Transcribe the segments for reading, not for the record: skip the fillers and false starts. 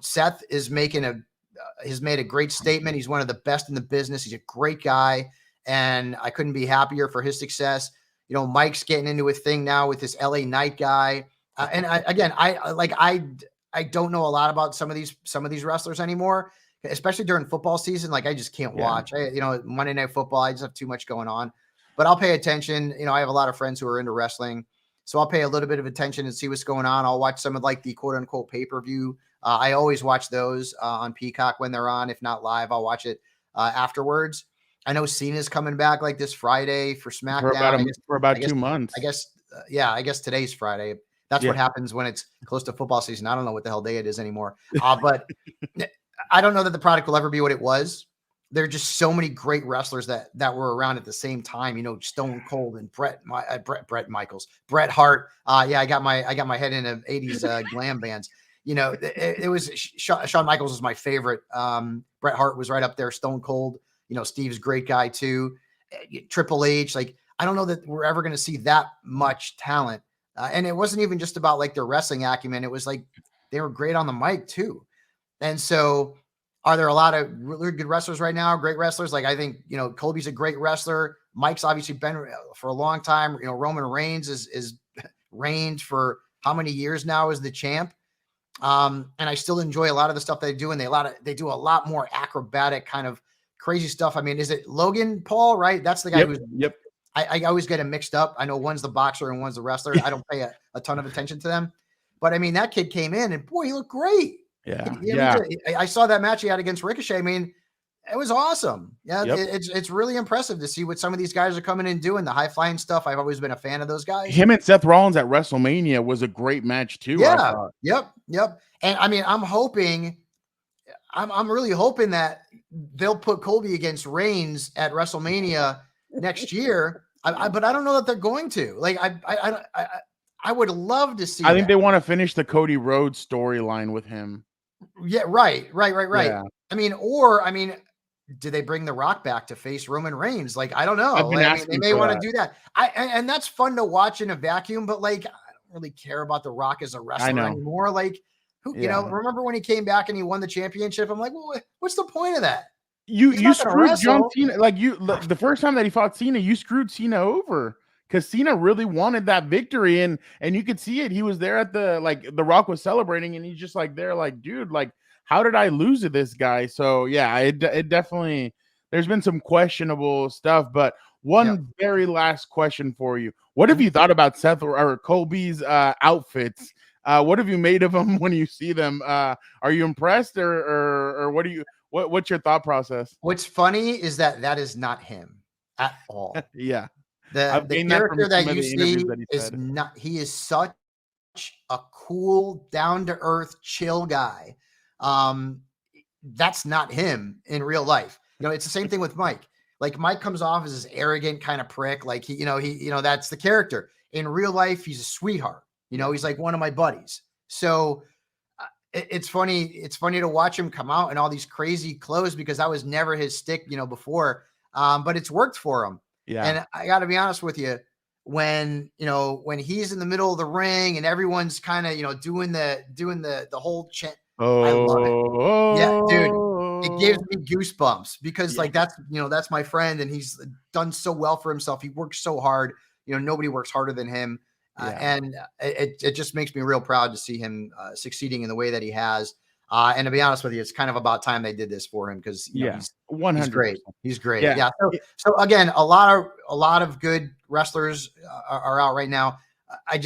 Seth is has made a great statement. He's one of the best in the business. He's a great guy, and I couldn't be happier for his success. Mike's getting into a thing now with this LA Knight guy. And I don't know a lot about some of these wrestlers anymore, especially during football season. Like, I just can't watch. Monday Night Football, I just have too much going on. But I'll pay attention. I have a lot of friends who are into wrestling, so I'll pay a little bit of attention and see what's going on. I'll watch some of like the quote unquote pay-per-view. I always watch those on Peacock when they're on. If not live, I'll watch it afterwards. I know Cena's coming back like this Friday for SmackDown for about 2 months. I guess today's Friday. That's what happens when it's close to football season. I don't know what the hell day it is anymore. But I don't know that the product will ever be what it was. There are just so many great wrestlers that were around at the same time. Stone Cold and Bret Michaels, Bret Hart. I got my head in of 80s glam bands. It was Shawn Michaels was my favorite. Bret Hart was right up there. Stone Cold. Steve's a great guy too. Triple H. Like, I don't know that we're ever going to see that much talent. And it wasn't even just about like their wrestling acumen. It was like they were great on the mic too. And so, are there a lot of really good wrestlers right now? Great wrestlers. Like, I think, Colby's a great wrestler. Mike's obviously been for a long time. Roman Reigns is reigned for how many years now as the champ. And I still enjoy a lot of the stuff they do. And they do a lot more acrobatic kind of crazy stuff. I mean, is it Logan Paul, right? That's the guy who's, I always get him mixed up. I know one's the boxer and one's the wrestler. I don't pay a ton of attention to them, but I mean, that kid came in and boy, he looked great. I saw that match he had against Ricochet. I mean, it was awesome. It's really impressive to see what some of these guys are coming in doing, the high flying stuff. I've always been a fan of those guys. Him and Seth Rollins at WrestleMania was a great match too. Yep. And I mean, I'm really hoping that they'll put Colby against Reigns at WrestleMania next year. But I don't know that they're going to. Like, I would love to see. I think they want to finish the Cody Rhodes storyline with him. Yeah, right. Yeah. I mean, do they bring The Rock back to face Roman Reigns? Like, I don't know. They may want to do that. And that's fun to watch in a vacuum, but like, I don't really care about The Rock as a wrestler anymore. Like, remember when he came back and he won the championship? I'm like, well, what's the point of that? You screwed John Cena. Like, the first time that he fought Cena, you screwed Cena over. Because Cena really wanted that victory, and you could see it. He was there at The Rock was celebrating, and he's just like there, like, dude, like, how did I lose to this guy? So yeah, it definitely, there's been some questionable stuff. But one very last question for you: what have you thought about Seth or Colby's outfits? What have you made of them when you see them? Are you impressed, or what's your thought process? What's funny is that is not him at all. Yeah. The character that you see is not, he is such a cool, down-to-earth, chill guy. That's not him in real life. It's the same thing with Mike. Like, Mike comes off as this arrogant kind of prick. Like, he that's the character. In real life, he's a sweetheart. He's like one of my buddies. So it's funny. It's funny to watch him come out in all these crazy clothes because that was never his stick, before. But it's worked for him. Yeah. And I got to be honest with you, when he's in the middle of the ring and everyone's kind of, doing the whole chant. Oh, I love it. Yeah, dude, it gives me goosebumps because that's my friend and he's done so well for himself. He works so hard. Nobody works harder than him. And it just makes me real proud to see him succeeding in the way that he has. And to be honest with you, it's kind of about time they did this for him because he's 100. He's great. Yeah. So again, a lot of good wrestlers are out right now. I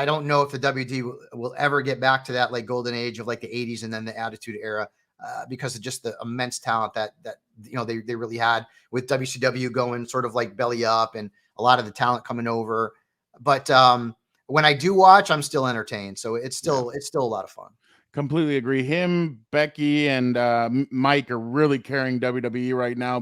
don't know if the WD will ever get back to that like golden age of like the 80s and then the Attitude Era because of just the immense talent that they really had with WCW going sort of like belly up and a lot of the talent coming over. But when I do watch, I'm still entertained. So it's still a lot of fun. Completely agree. Him, Becky, and Mike are really carrying WWE right now.